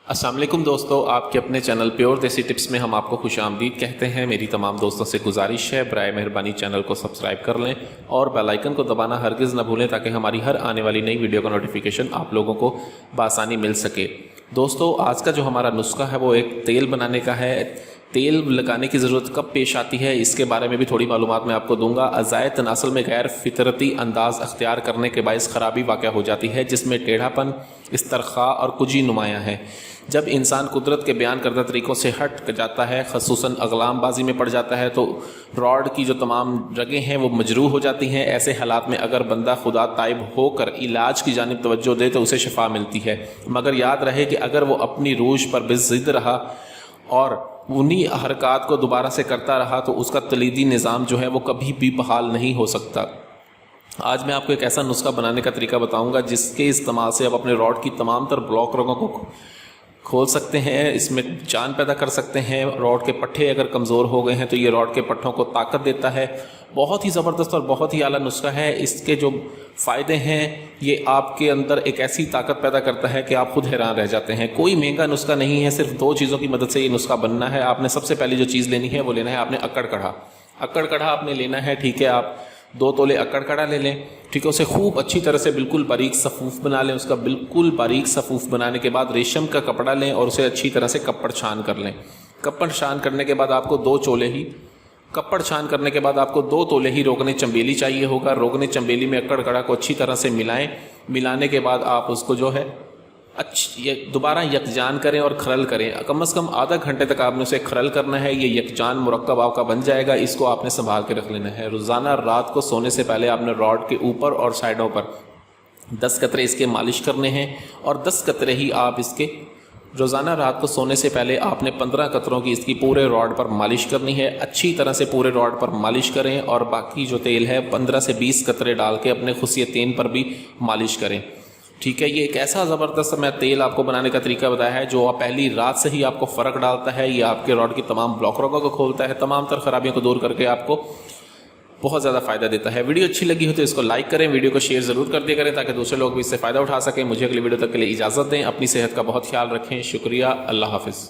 السلام علیکم دوستو، آپ کے اپنے چینل پیور دیسی ٹپس میں ہم آپ کو خوش آمدید کہتے ہیں۔ میری تمام دوستوں سے گزارش ہے برائے مہربانی چینل کو سبسکرائب کر لیں اور بیل آئیکن کو دبانا ہرگز نہ بھولیں تاکہ ہماری ہر آنے والی نئی ویڈیو کا نوٹیفیکیشن آپ لوگوں کو بآسانی مل سکے۔ دوستو، آج کا جو ہمارا نسخہ ہے وہ ایک تیل بنانے کا ہے۔ تیل لگانے کی ضرورت کب پیش آتی ہے اس کے بارے میں بھی تھوڑی معلومات میں آپ کو دوں گا۔ اعضائے تناسل میں غیر فطرتی انداز اختیار کرنے کے باعث خرابی واقع ہو جاتی ہے، جس میں ٹیڑھا پن، استرخاء اور کجی نمایاں ہے۔ جب انسان قدرت کے بیان کردہ طریقوں سے ہٹ جاتا ہے، خصوصاً اغلام بازی میں پڑ جاتا ہے، تو راڈ کی جو تمام رگیں ہیں وہ مجروح ہو جاتی ہیں۔ ایسے حالات میں اگر بندہ خدا تائب ہو کر علاج کی جانب توجہ دے تو اسے شفا ملتی ہے، مگر یاد رہے کہ اگر وہ اپنی روش پر بضد رہا اور انہی حرکات کو دوبارہ سے کرتا رہا تو اس کا کلیدی نظام جو ہے وہ کبھی بھی بحال نہیں ہو سکتا۔ آج میں آپ کو ایک ایسا نسخہ بنانے کا طریقہ بتاؤں گا جس کے استعمال سے آپ اپنے راڈ کی تمام تر بلاک رگوں کو کھول سکتے ہیں، اس میں جان پیدا کر سکتے ہیں۔ راڈ کے پٹھے اگر کمزور ہو گئے ہیں تو یہ راڈ کے پٹھوں کو طاقت دیتا ہے۔ بہت ہی زبردست اور بہت ہی اعلیٰ نسخہ ہے۔ اس کے جو فائدے ہیں، یہ آپ کے اندر ایک ایسی طاقت پیدا کرتا ہے کہ آپ خود حیران رہ جاتے ہیں۔ کوئی مہنگا نسخہ نہیں ہے، صرف 2 چیزوں کی مدد سے یہ نسخہ بننا ہے۔ آپ نے سب سے پہلے جو چیز لینی ہے وہ لینا ہے آپ نے اکڑ کڑھا۔ اکڑ کڑھا آپ نے لینا ہے، ٹھیک ہے۔ آپ 2 تولے اکڑ کڑھا لے لیں، ٹھیک ہے۔ اسے خوب اچھی طرح سے بالکل باریک صفوف بنا لیں۔ اس کا بالکل باریک صفوف بنانے کے بعد ریشم کا کپڑا لیں اور اسے اچھی طرح سے کپڑ چھان کر لیں۔ کپڑ چھان کرنے کے بعد آپ کو 2 چولے ہی کپڑ چھان کرنے کے بعد آپ کو 2 تولے ہی روغن چنبیلی چاہیے ہوگا۔ روغن چنبیلی میں اکڑ کڑھا کو اچھی طرح سے ملائیں۔ ملانے کے بعد آپ اس کو جو ہے دوبارہ یکجان کریں اور کھرل کریں۔ کم از کم آدھا گھنٹے تک آپ نے اسے کھرل کرنا ہے۔ یہ یکجان مرکب آپ کا بن جائے گا۔ اس کو آپ نے سنبھال کے رکھ لینا ہے۔ روزانہ رات کو سونے سے پہلے آپ نے راڈ کے اوپر اور سائڈوں پر 10 قطرے اس کے مالش کرنے ہیں، اور 10 قطرے ہی آپ اس کے روزانہ رات کو سونے سے پہلے آپ نے 15 قطروں کی اس کی پورے راڈ پر مالش کرنی ہے۔ اچھی طرح سے پورے راڈ پر مالش کریں اور باقی جو تیل ہے 15 سے 20 قطرے ڈال کے اپنے خصیتین پر بھی مالش کریں، ٹھیک ہے۔ یہ ایک ایسا زبردست میں تیل آپ کو بنانے کا طریقہ بتایا ہے جو پہلی رات سے ہی آپ کو فرق ڈالتا ہے۔ یہ آپ کے راڈ کی تمام بلاک رگوں کو کھولتا ہے، تمام تر خرابیوں کو دور کر کے آپ کو بہت زیادہ فائدہ دیتا ہے۔ ویڈیو اچھی لگی ہو تو اس کو لائک کریں، ویڈیو کو شیئر ضرور کر دیا کریں تاکہ دوسرے لوگ بھی اس سے فائدہ اٹھا سکیں۔ مجھے اگلی ویڈیو تک کے لیے اجازت دیں، اپنی صحت کا بہت خیال رکھیں۔ شکریہ، اللہ حافظ۔